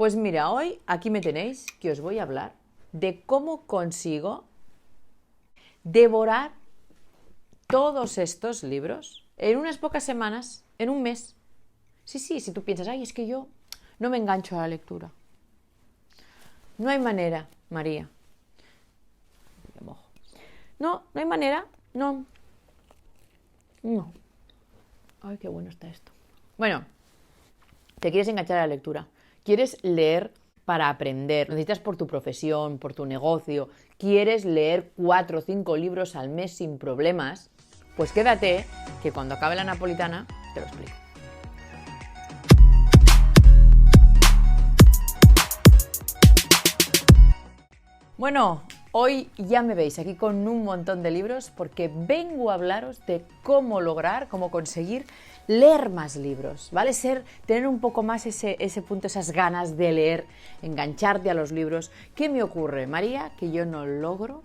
Pues mira, hoy aquí me tenéis, que os voy a hablar de cómo consigo devorar todos estos libros en unas pocas semanas, en un mes. Sí, si tú piensas, ay, es que yo no me engancho a la lectura. No hay manera, María. Me mojo. No hay manera, no. Ay, qué bueno está esto. Bueno, te quieres enganchar a la lectura. Quieres leer para aprender. Lo necesitas por tu profesión, por tu negocio. Quieres leer 4 o 5 libros al mes sin problemas. Pues quédate, que cuando acabe la napolitana te lo explico. Bueno, hoy ya me veis aquí con un montón de libros porque vengo a hablaros de cómo lograr, cómo conseguir leer más libros, ¿vale? Tener un poco más ese punto, esas ganas de leer, engancharte a los libros. ¿Qué me ocurre, María? Que yo no logro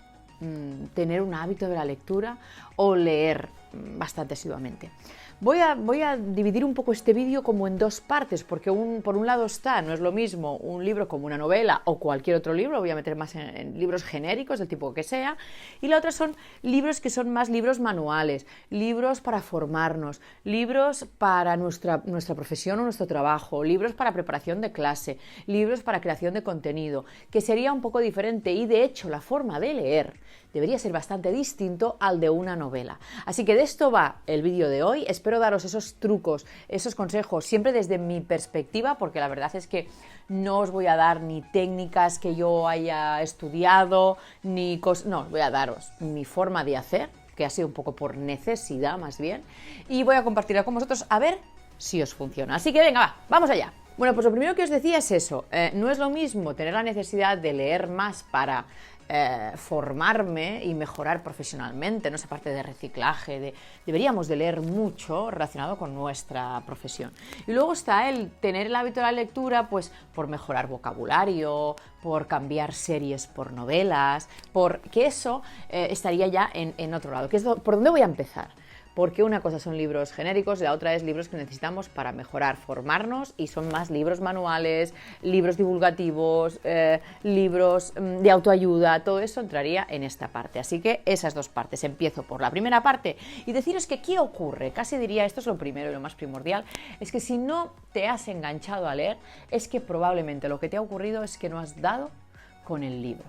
tener un hábito de la lectura o leer bastante asiduamente. Voy a dividir un poco este vídeo como en dos partes, porque por un lado no es lo mismo un libro como una novela o cualquier otro libro, voy a meter más en libros genéricos del tipo que sea, y la otra son libros que son más libros manuales, libros para formarnos, libros para nuestra profesión o nuestro trabajo, libros para preparación de clase, libros para creación de contenido, que sería un poco diferente y de hecho la forma de leer debería ser bastante distinto al de una novela. Así que de esto va el vídeo de hoy. Espero daros esos trucos, esos consejos, siempre desde mi perspectiva, porque la verdad es que no os voy a dar ni técnicas que yo haya estudiado, ni cosas. No, voy a daros mi forma de hacer, que ha sido un poco por necesidad más bien, y voy a compartirla con vosotros a ver si os funciona. Así que venga, vamos allá. Bueno, pues lo primero que os decía es eso. No es lo mismo tener la necesidad de leer más para formarme y mejorar profesionalmente, ¿no? Esa parte de reciclaje, deberíamos de leer mucho relacionado con nuestra profesión. Y luego está el tener el hábito de la lectura, pues por mejorar vocabulario, por cambiar series por novelas, porque eso estaría ya en otro lado, que es por donde voy a empezar. Porque una cosa son libros genéricos y la otra es libros que necesitamos para mejorar, formarnos, y son más libros manuales, libros divulgativos, libros de autoayuda, todo eso entraría en esta parte. Así que esas dos partes. Empiezo por la primera parte y deciros que ¿qué ocurre? Casi diría, esto es lo primero y lo más primordial, es que si no te has enganchado a leer, es que probablemente lo que te ha ocurrido es que no has dado con el libro.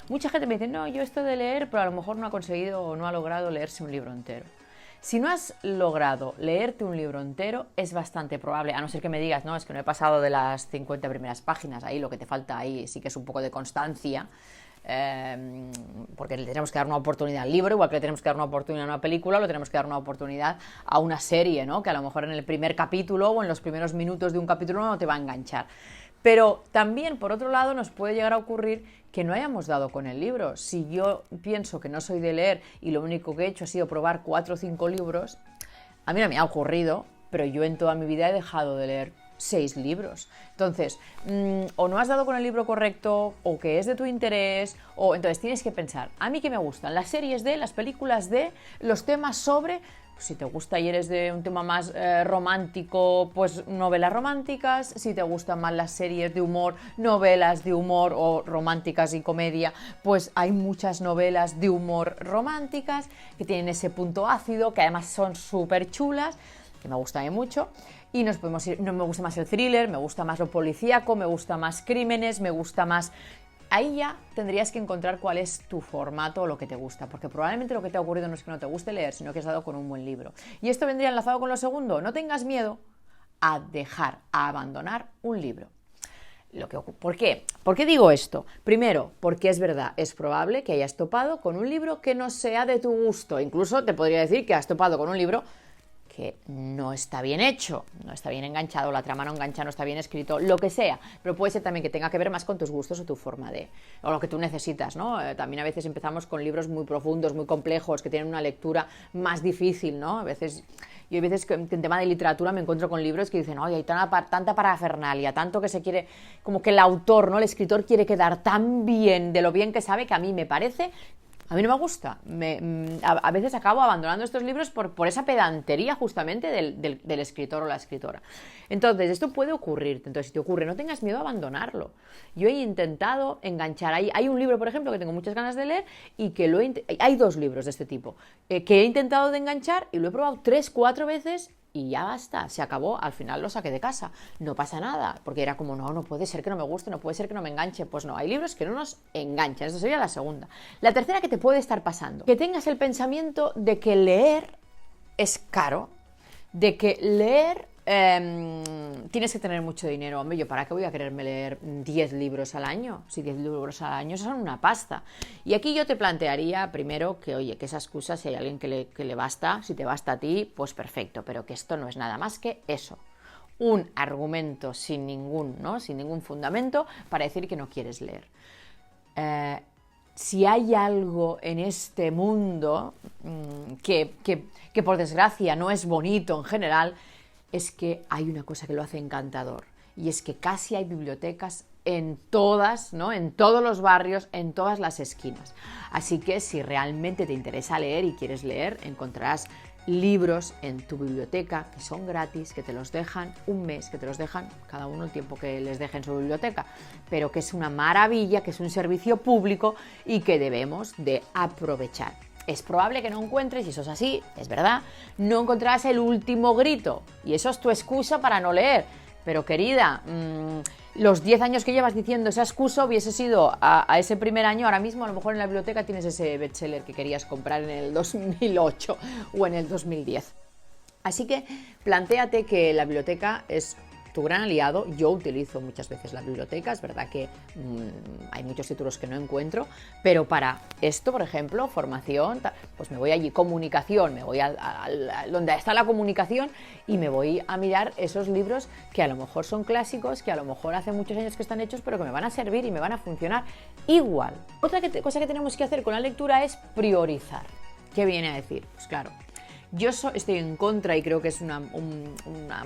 Mucha gente me dice, no, yo esto de leer, pero a lo mejor no ha conseguido o no ha logrado leerse un libro entero. Si no has logrado leerte un libro entero, es bastante probable, a no ser que me digas, no, es que no he pasado de las 50 primeras páginas, ahí lo que te falta ahí sí que es un poco de constancia, porque le tenemos que dar una oportunidad al libro, igual que le tenemos que dar una oportunidad a una película, o le tenemos que dar una oportunidad a una serie, ¿no? Que a lo mejor en el primer capítulo o en los primeros minutos de un capítulo no te va a enganchar. Pero también, por otro lado, nos puede llegar a ocurrir que no hayamos dado con el libro. Si yo pienso que no soy de leer y lo único que he hecho ha sido probar 4 o 5 libros, a mí no me ha ocurrido, pero yo en toda mi vida he dejado de leer 6 libros. Entonces, o no has dado con el libro correcto, o que es de tu interés, o entonces tienes que pensar, ¿a mí qué me gustan? Las series de, las películas de, los temas sobre. Si te gusta y eres de un tema más romántico, pues novelas románticas. Si te gustan más las series de humor, novelas de humor o románticas y comedia, pues hay muchas novelas de humor románticas que tienen ese punto ácido, que además son súper chulas, que me gustan mucho. Y nos podemos ir, no me gusta más el thriller, me gusta más lo policíaco, me gusta más crímenes, me gusta más. Ahí ya tendrías que encontrar cuál es tu formato o lo que te gusta, porque probablemente lo que te ha ocurrido no es que no te guste leer, sino que has dado con un buen libro. Y esto vendría enlazado con lo segundo, no tengas miedo a abandonar un libro. ¿Por qué? ¿Por qué digo esto? Primero, porque es verdad, es probable que hayas topado con un libro que no sea de tu gusto. Incluso te podría decir que has topado con un libro que no está bien hecho, no está bien enganchado, la trama no engancha, no está bien escrito, lo que sea, pero puede ser también que tenga que ver más con tus gustos o tu forma de, o lo que tú necesitas, ¿no? También a veces empezamos con libros muy profundos, muy complejos, que tienen una lectura más difícil, ¿no? Yo hay veces que en tema de literatura me encuentro con libros que dicen, oye, hay tanta parafernalia, tanto que se quiere, como que el autor, ¿no? El escritor quiere quedar tan bien, de lo bien que sabe, que a mí me parece A mí no me gusta. A veces acabo abandonando estos libros por esa pedantería justamente del escritor o la escritora. Entonces, esto puede ocurrirte. Entonces, si te ocurre, no tengas miedo a abandonarlo. Yo he intentado enganchar. Hay un libro, por ejemplo, que tengo muchas ganas de leer y que hay 2 libros de este tipo que he intentado de enganchar y lo he probado 3, 4 veces y ya basta, se acabó, al final lo saqué de casa, no pasa nada, porque era como, no puede ser que no me guste, no puede ser que no me enganche. Pues no, hay libros que no nos enganchan. Esa sería la segunda. La tercera que te puede estar pasando, que tengas el pensamiento de que leer es caro, de que leer tienes que tener mucho dinero. Hombre, ¿yo para qué voy a quererme leer 10 libros al año? Si 10 libros al año son una pasta. Y aquí yo te plantearía primero que, oye, que esa excusa, si hay alguien que le basta, si te basta a ti, pues perfecto, pero que esto no es nada más que eso. Un argumento sin ningún fundamento para decir que no quieres leer. Si hay algo en este mundo que por desgracia no es bonito en general, es que hay una cosa que lo hace encantador, y es que casi hay bibliotecas en todas, ¿no? En todos los barrios, en todas las esquinas. Así que si realmente te interesa leer y quieres leer, encontrarás libros en tu biblioteca que son gratis, que te los dejan un mes, que te los dejan cada uno el tiempo que les deje en su biblioteca, pero que es una maravilla, que es un servicio público y que debemos de aprovechar. Es probable que no encuentres, y eso es así, es verdad, no encontrarás el último grito, y eso es tu excusa para no leer. Pero querida, los 10 años que llevas diciendo esa excusa hubiese sido a ese primer año. Ahora mismo a lo mejor en la biblioteca tienes ese bestseller que querías comprar en el 2008 o en el 2010. Así que plantéate que la biblioteca es tu gran aliado. Yo utilizo muchas veces la biblioteca, es verdad que hay muchos títulos que no encuentro, pero para esto, por ejemplo, formación, pues me voy allí, comunicación, me voy a donde está la comunicación y me voy a mirar esos libros que a lo mejor son clásicos, que a lo mejor hace muchos años que están hechos, pero que me van a servir y me van a funcionar igual. Otra cosa que tenemos que hacer con la lectura es priorizar. ¿Qué viene a decir? Pues claro, yo estoy en contra, y creo que es una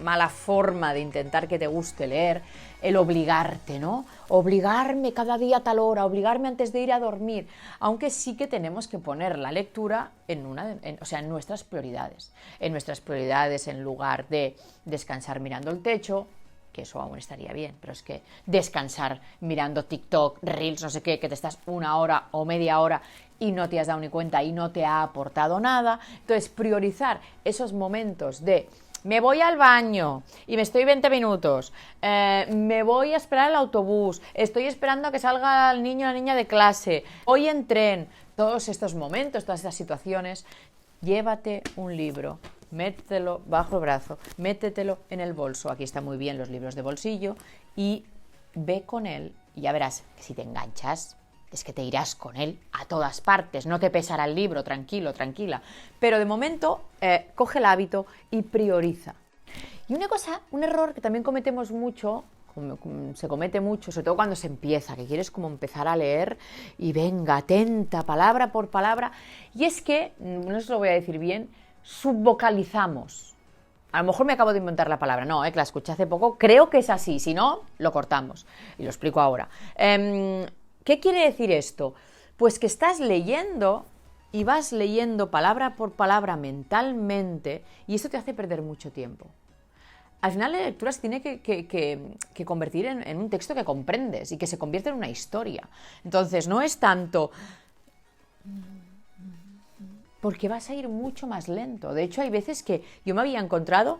mala forma de intentar que te guste leer, el obligarte, ¿no? Obligarme cada día a tal hora, obligarme antes de ir a dormir, aunque sí que tenemos que poner la lectura en nuestras prioridades. En nuestras prioridades, en lugar de descansar mirando el techo, que eso aún estaría bien, pero es que descansar mirando TikTok, Reels, no sé qué, que te estás 1 hora o media hora y no te has dado ni cuenta y no te ha aportado nada. Entonces, priorizar esos momentos de me voy al baño y me estoy 20 minutos, me voy a esperar el autobús, estoy esperando a que salga el niño o la niña de clase, voy en tren, todos estos momentos, todas estas situaciones, llévate un libro, métetelo bajo el brazo, métetelo en el bolso, aquí están muy bien los libros de bolsillo, y ve con él, y ya verás que si te enganchas, es que te irás con él a todas partes, no te pesará el libro, tranquilo, tranquila, pero de momento coge el hábito y prioriza. Y un error que también cometemos mucho, se comete mucho, sobre todo cuando se empieza, que quieres como empezar a leer y venga, atenta, palabra por palabra, y es que, no os lo voy a decir bien, subvocalizamos. A lo mejor me acabo de inventar la palabra, no, que la escuché hace poco, creo que es así, si no, lo cortamos y lo explico ahora. ¿Qué quiere decir esto? Pues que estás leyendo y vas leyendo palabra por palabra mentalmente, y esto te hace perder mucho tiempo. Al final la lectura se tiene que convertir en un texto que comprendes y que se convierte en una historia. Entonces no es tanto, porque vas a ir mucho más lento. De hecho, hay veces que yo me había encontrado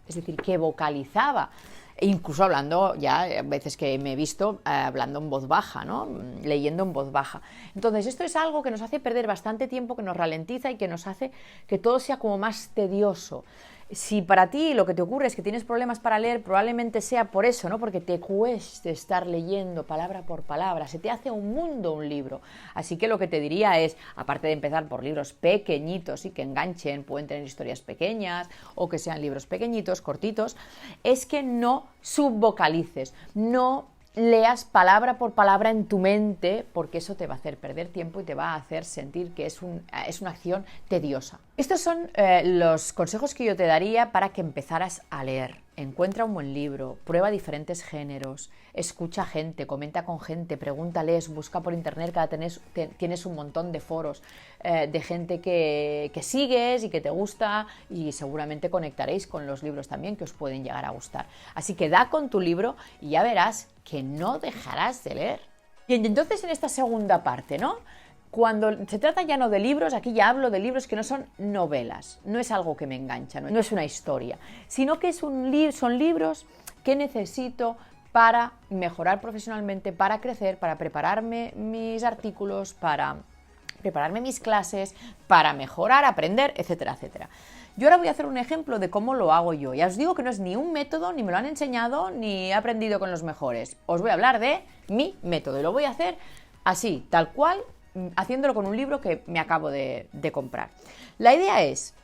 es decir, que vocalizaba, e incluso hablando, ya a veces que me he visto hablando en voz baja, ¿no? Leyendo en voz baja. Entonces, esto es algo que nos hace perder bastante tiempo, que nos ralentiza y que nos hace que todo sea como más tedioso. Si para ti lo que te ocurre es que tienes problemas para leer, probablemente sea por eso, ¿no? Porque te cueste estar leyendo palabra por palabra, se te hace un mundo un libro. Así que lo que te diría es, aparte de empezar por libros pequeñitos y que enganchen, pueden tener historias pequeñas o que sean libros pequeñitos, cortitos, es que no subvocalices, no leas palabra por palabra en tu mente, porque eso te va a hacer perder tiempo y te va a hacer sentir que es una acción tediosa. Estos son los consejos que yo te daría para que empezaras a leer. encuentra un buen libro, prueba diferentes géneros, escucha gente, comenta con gente, pregúntales, busca por internet, tienes un montón de foros de gente que sigues y que te gusta, y seguramente conectaréis con los libros también que os pueden llegar a gustar. Así que da con tu libro y ya verás que no dejarás de leer. Y entonces en esta segunda parte, ¿no? Cuando se trata ya no de libros, aquí ya hablo de libros que no son novelas, no es algo que me engancha, no es una historia, sino que son libros que necesito para mejorar profesionalmente, para crecer, para prepararme mis artículos, para prepararme mis clases, para mejorar, aprender, etcétera, etcétera. Yo ahora voy a hacer un ejemplo de cómo lo hago yo. Ya os digo que no es ni un método, ni me lo han enseñado, ni he aprendido con los mejores. Os voy a hablar de mi método y lo voy a hacer así, tal cual, haciéndolo con un libro que me acabo de comprar. La idea es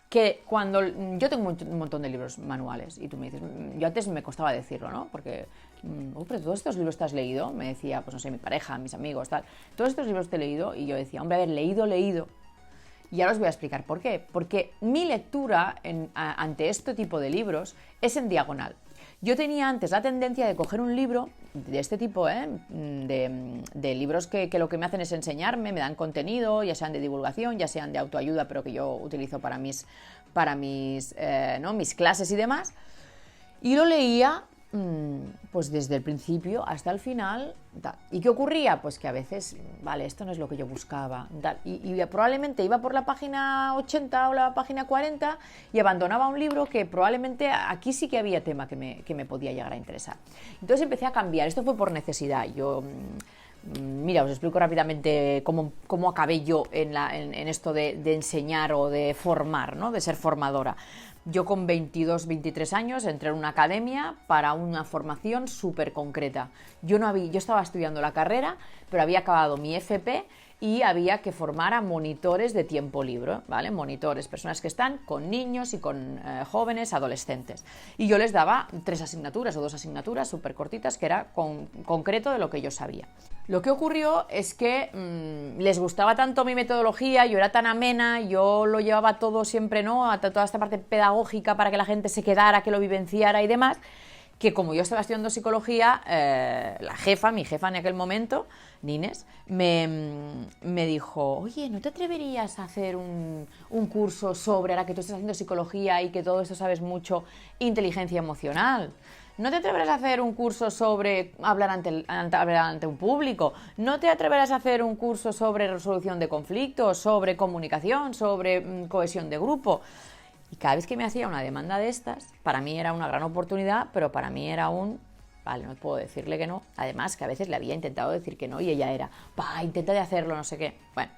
que cuando yo tengo un montón de libros manuales y tú me dices, yo antes me costaba decirlo, ¿no? Porque, pero todos estos libros te has leído, me decía, pues no sé, mi pareja, mis amigos, tal, todos estos libros te he leído, y yo decía, hombre, a ver, leído. Y ahora os voy a explicar por qué. Porque mi lectura ante este tipo de libros es en diagonal. Yo tenía antes la tendencia de coger un libro de este tipo, de libros que lo que me hacen es enseñarme, me dan contenido, ya sean de divulgación, ya sean de autoayuda, pero que yo utilizo para mis clases y demás. Y lo leía pues desde el principio hasta el final. Tal. ¿Y qué ocurría? Pues que a veces, vale, esto no es lo que yo buscaba. Tal. Y probablemente iba por la página 80 o la página 40 y abandonaba un libro que probablemente aquí sí que había tema que me podía llegar a interesar. Entonces empecé a cambiar. Esto fue por necesidad. Yo... Mira, os explico rápidamente cómo acabé yo en esto de enseñar o de formar, ¿no? De ser formadora. Yo con 22, 23 años entré en una academia para una formación súper concreta. Yo estaba estudiando la carrera, pero había acabado mi FP y había que formar a monitores de tiempo libre, ¿vale? Monitores, personas que están con niños y con jóvenes, adolescentes. Y yo les daba 3 asignaturas o 2 asignaturas súper cortitas, que era concreto de lo que yo sabía. Lo que ocurrió es que les gustaba tanto mi metodología, yo era tan amena, yo lo llevaba todo siempre, ¿no? A toda esta parte pedagógica para que la gente se quedara, que lo vivenciara y demás, que como yo estaba estudiando psicología, mi jefa en aquel momento, Nines, me dijo, oye, ¿no te atreverías a hacer un curso sobre, ahora que tú estás haciendo psicología y que todo esto sabes mucho, inteligencia emocional? ¿No te atreverás a hacer un curso sobre hablar ante un público? ¿No te atreverás a hacer un curso sobre resolución de conflictos, sobre comunicación, sobre cohesión de grupo? Y cada vez que me hacía una demanda de estas, para mí era una gran oportunidad, pero para mí era vale, no puedo decirle que no. Además, que a veces le había intentado decir que no y ella era, intenta de hacerlo, no sé qué. Bueno,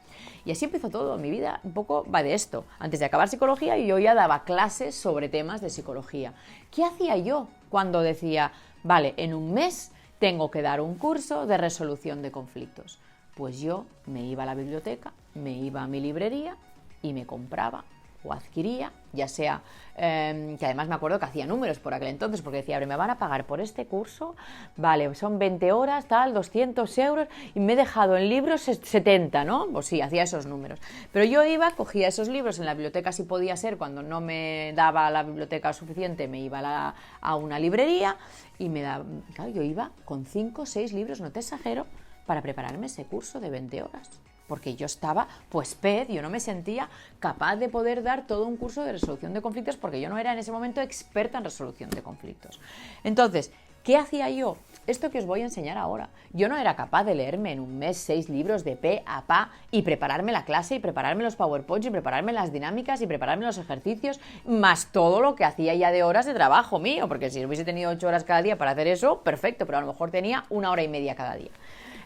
y así empezó todo. Mi vida un poco va de esto. Antes de acabar psicología, yo ya daba clases sobre temas de psicología. ¿Qué hacía yo cuando decía, vale, en un mes tengo que dar un curso de resolución de conflictos? Pues yo me iba a la biblioteca, me iba a mi librería y me compraba o adquiría, ya sea, que además me acuerdo que hacía números por aquel entonces, porque decía, me van a pagar por este curso, vale, son 20 horas, tal, 200 euros, y me he dejado en libros 70, ¿no? Pues sí, hacía esos números. Pero yo iba, cogía esos libros en la biblioteca, si podía ser, cuando no me daba la biblioteca suficiente, me iba a una librería, y claro, yo iba con 5 o 6 libros, no te exagero, para prepararme ese curso de 20 horas. Porque yo estaba, pues pez, yo no me sentía capaz de poder dar todo un curso de resolución de conflictos porque yo no era en ese momento experta en resolución de conflictos. Entonces, ¿qué hacía yo? Esto que os voy a enseñar ahora. Yo no era capaz de leerme en un mes 6 libros de pe a pa y prepararme la clase y prepararme los PowerPoints y prepararme las dinámicas y prepararme los ejercicios, más todo lo que hacía ya de horas de trabajo mío, porque si hubiese tenido 8 horas cada día para hacer eso, perfecto, pero a lo mejor tenía 1 hora y media cada día.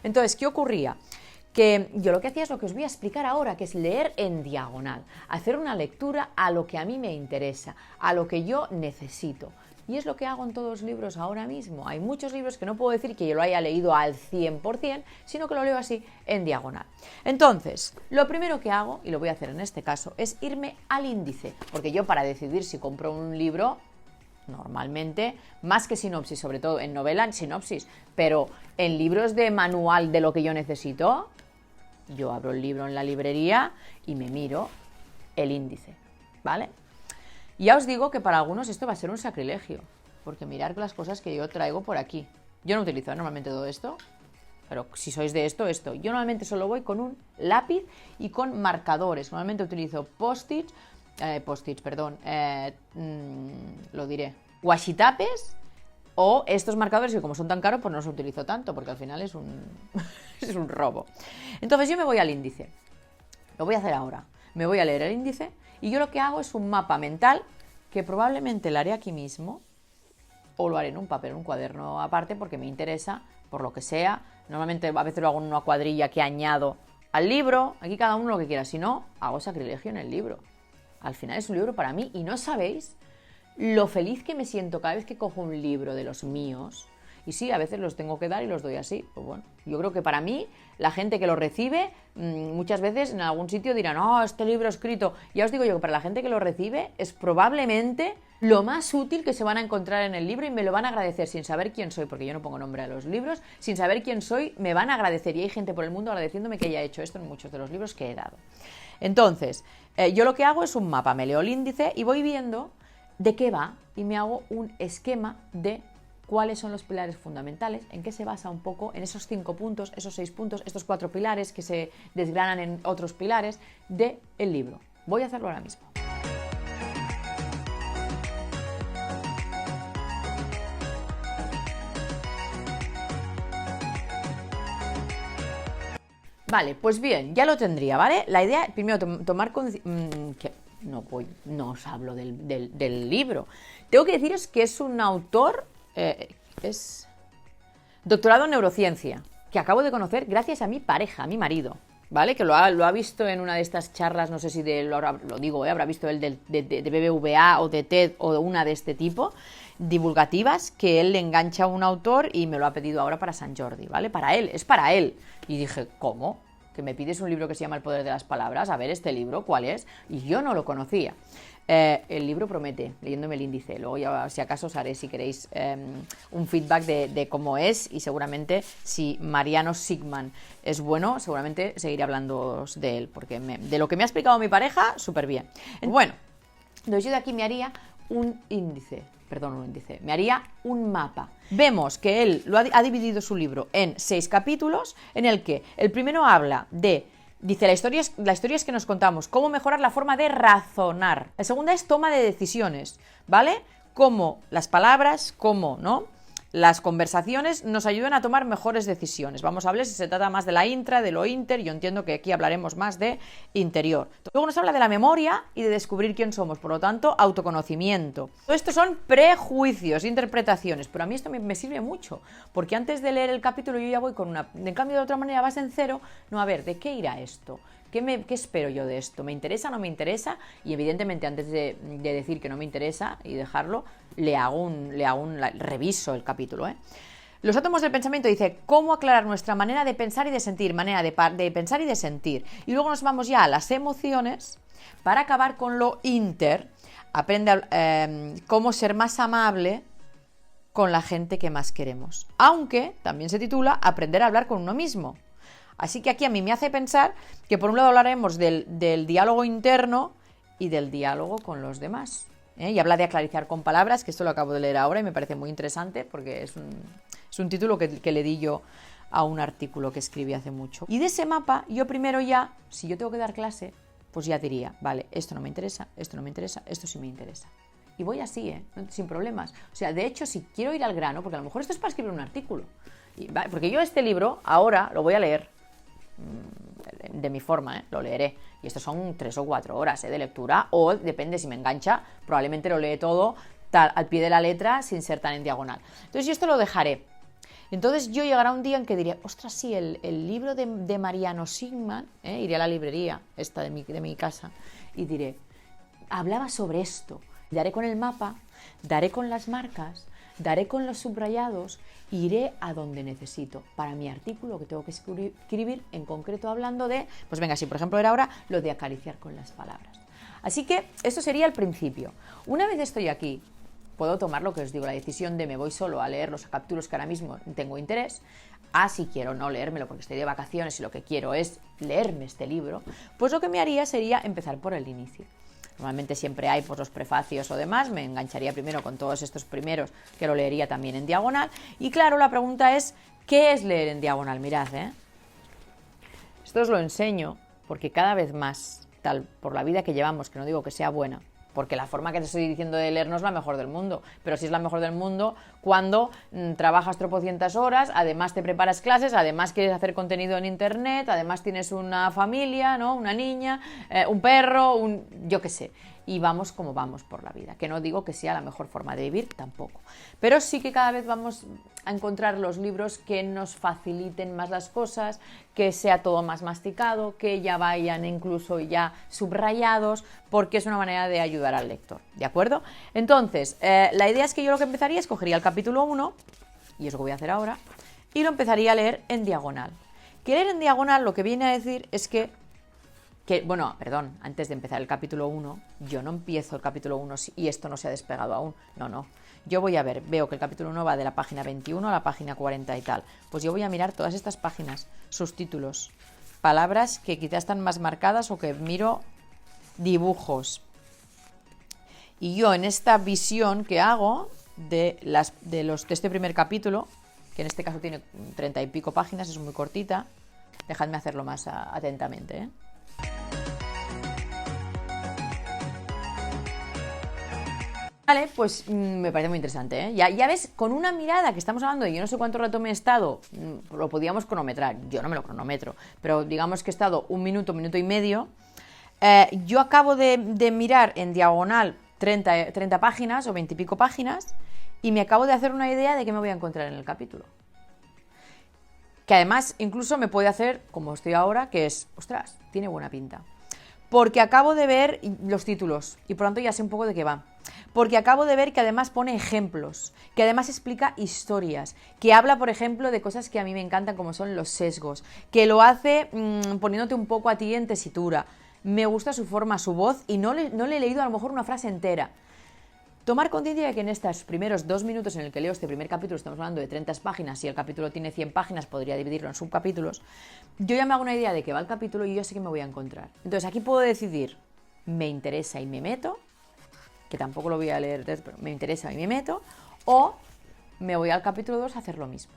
Entonces, ¿qué ocurría? Que yo lo que hacía es lo que os voy a explicar ahora, que es leer en diagonal, hacer una lectura a lo que a mí me interesa, a lo que yo necesito. Y es lo que hago en todos los libros ahora mismo. Hay muchos libros que no puedo decir que yo lo haya leído al 100%, sino que lo leo así, en diagonal. Entonces, lo primero que hago, y lo voy a hacer en este caso, es irme al índice, porque yo para decidir si compro un libro, normalmente, más que sinopsis, sobre todo en novela, en sinopsis, pero en libros de manual de lo que yo necesito, yo abro el libro en la librería y me miro el índice, ¿vale? Ya os digo que para algunos esto va a ser un sacrilegio, porque mirad las cosas que yo traigo por aquí. Yo no utilizo normalmente todo esto, pero si sois de esto, esto. Yo normalmente solo voy con un lápiz y con marcadores. Normalmente utilizo lo diré, washi tapes o estos marcadores que como son tan caros, pues no los utilizo tanto, porque al final es es un robo. Entonces yo me voy al índice. Lo voy a hacer ahora. Me voy a leer el índice y yo lo que hago es un mapa mental que probablemente lo haré aquí mismo o lo haré en un papel, en un cuaderno aparte porque me interesa, por lo que sea. Normalmente a veces lo hago en una cuadrilla que añado al libro. Aquí cada uno lo que quiera. Si no, hago sacrilegio en el libro. Al final es un libro para mí y no sabéis lo feliz que me siento cada vez que cojo un libro de los míos. Y sí, a veces los tengo que dar y los doy así. Pues bueno, yo creo que para mí, la gente que lo recibe, muchas veces en algún sitio dirán, oh, este libro escrito. Ya os digo yo que para la gente que lo recibe es probablemente lo más útil que se van a encontrar en el libro y me lo van a agradecer sin saber quién soy, porque yo no pongo nombre a los libros, sin saber quién soy, me van a agradecer. Y hay gente por el mundo agradeciéndome que haya hecho esto en muchos de los libros que he dado. Entonces, yo lo que hago es un mapa, me leo el índice y voy viendo de qué va y me hago un esquema de cuáles son los pilares fundamentales, en qué se basa un poco en esos 5 puntos, esos 6 puntos, estos 4 pilares que se desgranan en otros pilares del libro. Voy a hacerlo ahora mismo. Vale, pues bien, ya lo tendría, ¿vale? La idea, primero, tomar que no os hablo del libro. Tengo que deciros que es un autor, es doctorado en neurociencia, que acabo de conocer gracias a mi pareja, a mi marido, ¿vale? Que lo ha visto en una de estas charlas, no sé si lo digo, habrá visto el de BBVA o de TED o de una de este tipo, divulgativas, que él le engancha a un autor y me lo ha pedido ahora para Sant Jordi, ¿vale? Para él, es para él. Y dije, ¿cómo? ¿Que me pides un libro que se llama El poder de las palabras? A ver, este libro, ¿cuál es? Y yo no lo conocía. El libro promete, leyéndome el índice. Luego ya, si acaso, os haré, si queréis, un feedback de cómo es y seguramente si Mariano Sigman es bueno, seguramente seguiré hablando de él, porque de lo que me ha explicado mi pareja, súper bien. Bueno, entonces yo de aquí me haría me haría un mapa. Vemos que él ha dividido su libro en 6 capítulos, en el que el primero habla de, dice, la historia es que nos contamos, cómo mejorar la forma de razonar. La segunda es toma de decisiones, ¿vale? Cómo las palabras, las conversaciones nos ayudan a tomar mejores decisiones. Vamos a ver si se trata más de la intra, de lo inter. Yo entiendo que aquí hablaremos más de interior. Luego nos habla de la memoria y de descubrir quién somos, por lo tanto, autoconocimiento. Todo esto son prejuicios, interpretaciones, pero a mí esto me sirve mucho, porque antes de leer el capítulo yo ya voy con una... En cambio, de otra manera vas en cero, a ver, ¿de qué irá esto? ¿Qué espero yo de esto? ¿Me interesa, no me interesa? Y evidentemente antes de decir que no me interesa y dejarlo, reviso el capítulo, ¿eh? Los átomos del pensamiento dice cómo aclarar nuestra manera de pensar y de sentir, manera de pensar y de sentir. Y luego nos vamos ya a las emociones para acabar con lo inter. Aprende cómo ser más amable con la gente que más queremos. Aunque también se titula Aprender a hablar con uno mismo. Así que aquí a mí me hace pensar que por un lado hablaremos del diálogo interno y del diálogo con los demás. Y habla de aclarizar con palabras, que esto lo acabo de leer ahora y me parece muy interesante porque es un título que le di yo a un artículo que escribí hace mucho. Y de ese mapa yo primero ya, si yo tengo que dar clase, pues ya diría, vale, esto no me interesa, esto no me interesa, esto sí me interesa. Y voy así, sin problemas. O sea, de hecho, si quiero ir al grano, porque a lo mejor esto es para escribir un artículo, porque yo este libro ahora lo voy a leer de mi forma, lo leeré. Y estos son 3 o 4 horas de lectura, o depende, si me engancha, probablemente lo lee todo al pie de la letra sin ser tan en diagonal. Entonces yo esto lo dejaré. Entonces yo llegará un día en que diré, ostras, sí, el libro de Mariano Sigman, iré a la librería esta de mi casa y diré, hablaba sobre esto. Daré con el mapa, daré con las marcas, daré con los subrayados, iré a donde necesito para mi artículo que tengo que escribir, en concreto hablando de, pues venga, si por ejemplo era ahora lo de acariciar con las palabras. Así que esto sería el principio. Una vez estoy aquí, puedo tomar lo que os digo, la decisión de me voy solo a leer los capítulos que ahora mismo tengo interés, si quiero no leérmelo porque estoy de vacaciones y lo que quiero es leerme este libro, pues lo que me haría sería empezar por el inicio. Normalmente siempre hay pues, los prefacios o demás, me engancharía primero con todos estos primeros, que lo leería también en diagonal. Y claro, la pregunta es, ¿qué es leer en diagonal? Mirad, esto os lo enseño porque cada vez más, tal por la vida que llevamos, que no digo que sea buena, porque la forma que te estoy diciendo de leer no es la mejor del mundo, pero sí es la mejor del mundo cuando trabajas tropocientas horas, además te preparas clases, además quieres hacer contenido en internet, además tienes una familia, ¿no? Una niña, un perro, yo qué sé, y vamos como vamos por la vida, que no digo que sea la mejor forma de vivir tampoco, pero sí que cada vez vamos a encontrar los libros que nos faciliten más las cosas, que sea todo más masticado, que ya vayan incluso ya subrayados, porque es una manera de ayudar al lector, ¿de acuerdo? Entonces, la idea es que yo lo que empezaría es cogería el capítulo 1, y eso que voy a hacer ahora, y lo empezaría a leer en diagonal. Que leer en diagonal lo que viene a decir es bueno, perdón, antes de empezar el capítulo 1, yo no empiezo el capítulo 1 y esto no se ha despegado aún, no. Yo voy a ver, veo que el capítulo 1 va de la página 21 a la página 40 y tal. Pues yo voy a mirar todas estas páginas, sus títulos, palabras que quizás están más marcadas o que miro dibujos. Y yo en esta visión que hago de este primer capítulo, que en este caso tiene 30 y pico páginas, es muy cortita, dejadme hacerlo más atentamente, Vale, pues me parece muy interesante, Ya ves, con una mirada que estamos hablando de yo no sé cuánto rato me he estado, lo podíamos cronometrar, yo no me lo cronometro, pero digamos que he estado un minuto y medio, yo acabo de mirar en diagonal 30 páginas o 20 y pico páginas y me acabo de hacer una idea de qué me voy a encontrar en el capítulo. Que además incluso me puede hacer, como estoy ahora, que es, ostras, tiene buena pinta. Porque acabo de ver los títulos y por lo tanto ya sé un poco de qué va. Porque acabo de ver que además pone ejemplos, que además explica historias, que habla, por ejemplo, de cosas que a mí me encantan como son los sesgos, que lo hace poniéndote un poco a ti en tesitura. Me gusta su forma, su voz y no le he leído a lo mejor una frase entera. Tomar conciencia de que en estos primeros 2 minutos en el que leo este primer capítulo, estamos hablando de 30 páginas, si el capítulo tiene 100 páginas, podría dividirlo en subcapítulos, yo ya me hago una idea de qué va el capítulo y yo sé que me voy a encontrar. Entonces aquí puedo decidir, me interesa y me meto, que tampoco lo voy a leer, pero me interesa y me meto, o me voy al capítulo 2 a hacer lo mismo.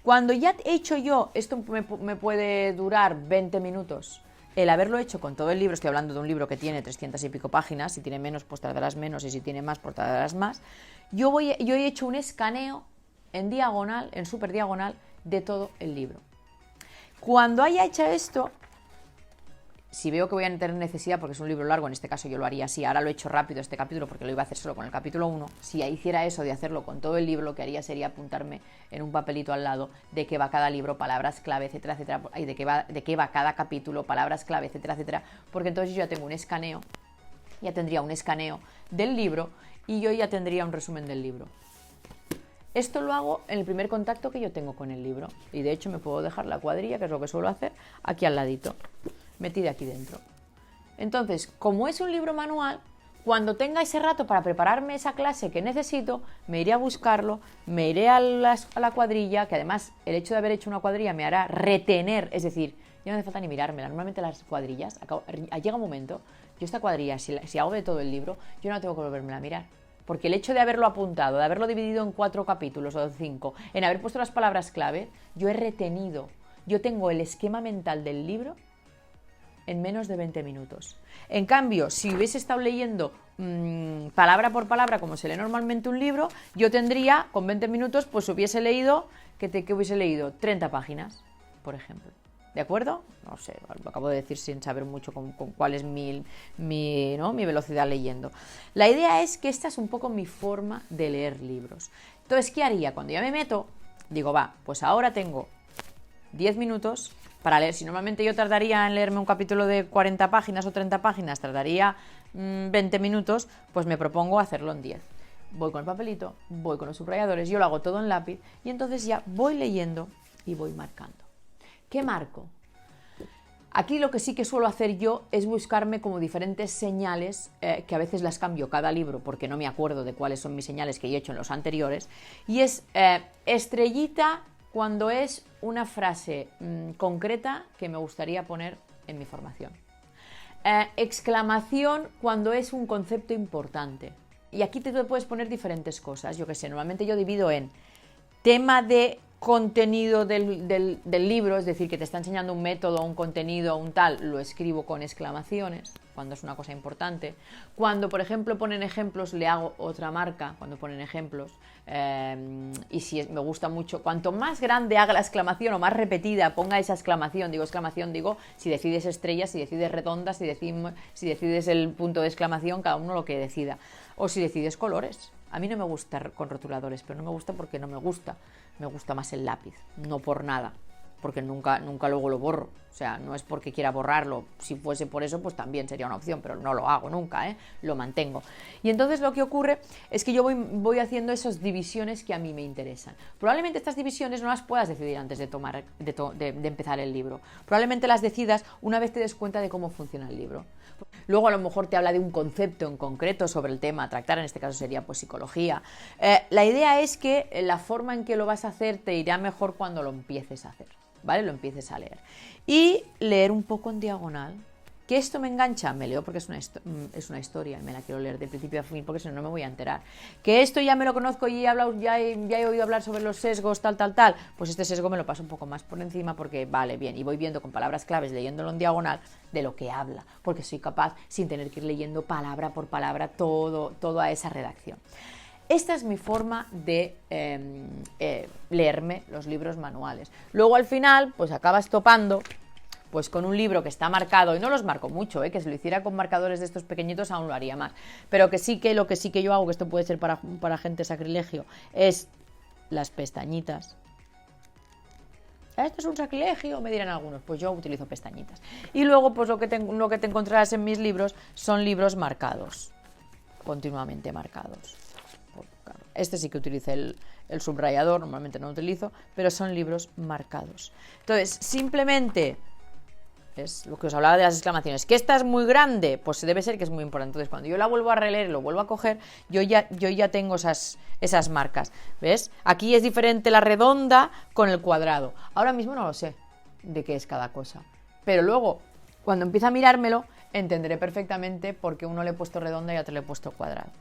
Cuando ya he hecho yo, esto me puede durar 20 minutos, el haberlo hecho con todo el libro, estoy hablando de un libro que tiene 300 y pico páginas, si tiene menos pues tardarás menos y si tiene más pues tardarás más, yo he hecho un escaneo en diagonal, en súper diagonal, de todo el libro. Cuando haya hecho esto, si veo que voy a tener necesidad, porque es un libro largo, en este caso yo lo haría así, ahora lo he hecho rápido este capítulo porque lo iba a hacer solo con el capítulo 1, si hiciera eso de hacerlo con todo el libro, lo que haría sería apuntarme en un papelito al lado de qué va cada libro, palabras clave, etcétera, etcétera, y de qué va cada capítulo, palabras clave, etcétera, etcétera, porque entonces yo ya tengo un escaneo, ya tendría un escaneo del libro y yo ya tendría un resumen del libro. Esto lo hago en el primer contacto que yo tengo con el libro y de hecho me puedo dejar la cuadrilla, que es lo que suelo hacer, aquí al ladito, metida aquí dentro. Entonces, como es un libro manual, cuando tenga ese rato para prepararme esa clase que necesito, me iré a buscarlo, me iré a la cuadrilla, que además el hecho de haber hecho una cuadrilla me hará retener, es decir, ya no hace falta ni mirármela. Normalmente las cuadrillas, llega un momento, yo esta cuadrilla, si hago de todo el libro, yo no tengo que volvérmela a mirar. Porque el hecho de haberlo apuntado, de haberlo dividido en 4 capítulos o 5, en haber puesto las palabras clave, yo he retenido, yo tengo el esquema mental del libro en menos de 20 minutos. En cambio, si hubiese estado leyendo palabra por palabra, como se lee normalmente un libro, yo tendría, con 20 minutos, pues hubiese leído, que hubiese leído 30 páginas, por ejemplo. ¿De acuerdo? No sé, lo acabo de decir sin saber mucho con cuál es mi velocidad leyendo. La idea es que esta es un poco mi forma de leer libros. Entonces, ¿qué haría? Cuando ya me meto, digo, pues ahora tengo 10 minutos para leer. Si normalmente yo tardaría en leerme un capítulo de 40 páginas o 30 páginas, tardaría 20 minutos, pues me propongo hacerlo en 10. Voy con el papelito, voy con los subrayadores, yo lo hago todo en lápiz y entonces ya voy leyendo y voy marcando. ¿Qué marco? Aquí lo que sí que suelo hacer yo es buscarme como diferentes señales, que a veces las cambio cada libro porque no me acuerdo de cuáles son mis señales que he hecho en los anteriores, y es estrellita cuando es una frase concreta que me gustaría poner en mi formación. Exclamación cuando es un concepto importante. Y aquí te puedes poner diferentes cosas. Yo qué sé, normalmente yo divido en tema de contenido del libro, es decir, que te está enseñando un método, un contenido, un tal, lo escribo con exclamaciones, cuando es una cosa importante. Cuando, por ejemplo, ponen ejemplos, le hago otra marca, cuando ponen ejemplos. Y si me gusta mucho, cuanto más grande haga la exclamación o más repetida ponga esa exclamación, digo, si decides estrellas, si decides redondas, si decides el punto de exclamación, cada uno lo que decida. O si decides colores. A mí no me gusta con rotuladores, pero no me gusta porque no me gusta. Me gusta más el lápiz, no por nada, porque nunca luego lo borro. O sea, no es porque quiera borrarlo. Si fuese por eso, pues también sería una opción, pero no lo hago nunca, lo mantengo. Y entonces lo que ocurre es que yo voy haciendo esas divisiones que a mí me interesan. Probablemente estas divisiones no las puedas decidir antes de empezar el libro. Probablemente las decidas una vez te des cuenta de cómo funciona el libro. Luego a lo mejor te habla de un concepto en concreto sobre el tema a tratar, en este caso sería pues psicología. La idea es que la forma en que lo vas a hacer te irá mejor cuando lo empieces a hacer, ¿vale? Lo empieces a leer. Y leer un poco en diagonal. ¿Que esto me engancha? Me leo porque es una historia y me la quiero leer de principio a fin porque si no, no me voy a enterar. ¿Que esto ya me lo conozco y ya he oído hablar sobre los sesgos, tal? Pues este sesgo me lo paso un poco más por encima porque vale, bien, y voy viendo con palabras claves, leyéndolo en diagonal, de lo que habla, porque soy capaz, sin tener que ir leyendo palabra por palabra, toda esa redacción. Esta es mi forma de leerme los libros manuales. Luego al final, pues acabas topando pues con un libro que está marcado, y no los marco mucho, que si lo hiciera con marcadores de estos pequeñitos aún lo haría más, pero lo que sí que yo hago, que esto puede ser para gente sacrilegio, es las pestañitas. ¿Esto es un sacrilegio? Me dirán algunos, pues yo utilizo pestañitas. Y luego pues lo que te encontrarás en mis libros son libros marcados, continuamente marcados. Este sí que utilizo el subrayador, normalmente no lo utilizo, pero son libros marcados. Entonces, simplemente es lo que os hablaba de las exclamaciones. ¿Que esta es muy grande? Pues debe ser que es muy importante. Entonces, cuando yo la vuelvo a releer y lo vuelvo a coger, yo ya tengo esas marcas. ¿Ves? Aquí es diferente la redonda con el cuadrado. Ahora mismo no lo sé de qué es cada cosa. Pero luego, cuando empiece a mirármelo, entenderé perfectamente por qué uno le he puesto redonda y otro le he puesto cuadrado.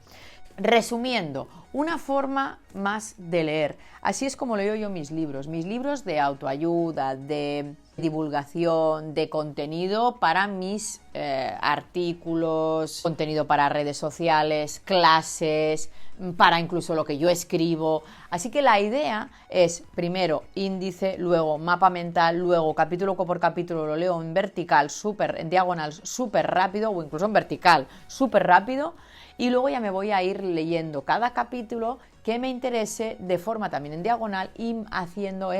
Resumiendo, una forma más de leer. Así es como leo yo mis libros de autoayuda, de divulgación, de contenido para mis artículos, contenido para redes sociales, clases, para incluso lo que yo escribo. Así que la idea es, primero índice, luego mapa mental, luego capítulo por capítulo lo leo en vertical, en diagonal súper rápido, o incluso en vertical súper rápido. Y luego ya me voy a ir leyendo cada capítulo que me interese de forma también en diagonal y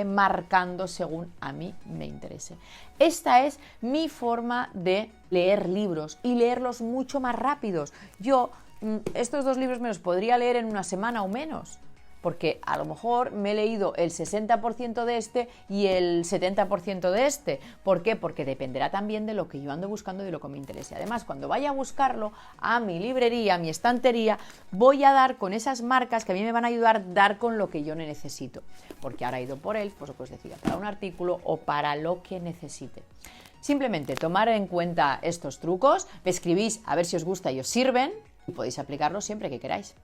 marcando según a mí me interese. Esta es mi forma de leer libros y leerlos mucho más rápidos. Yo estos dos libros me los podría leer en una semana o menos, porque a lo mejor me he leído el 60% de este y el 70% de este. ¿Por qué? Porque dependerá también de lo que yo ando buscando y de lo que me interese. Además, cuando vaya a buscarlo a mi librería, a mi estantería, voy a dar con esas marcas que a mí me van a ayudar a dar con lo que yo necesito. Porque ahora he ido por él, pues lo que os decía, para un artículo o para lo que necesite. Simplemente tomar en cuenta estos trucos, me escribís a ver si os gusta y os sirven y podéis aplicarlos siempre que queráis.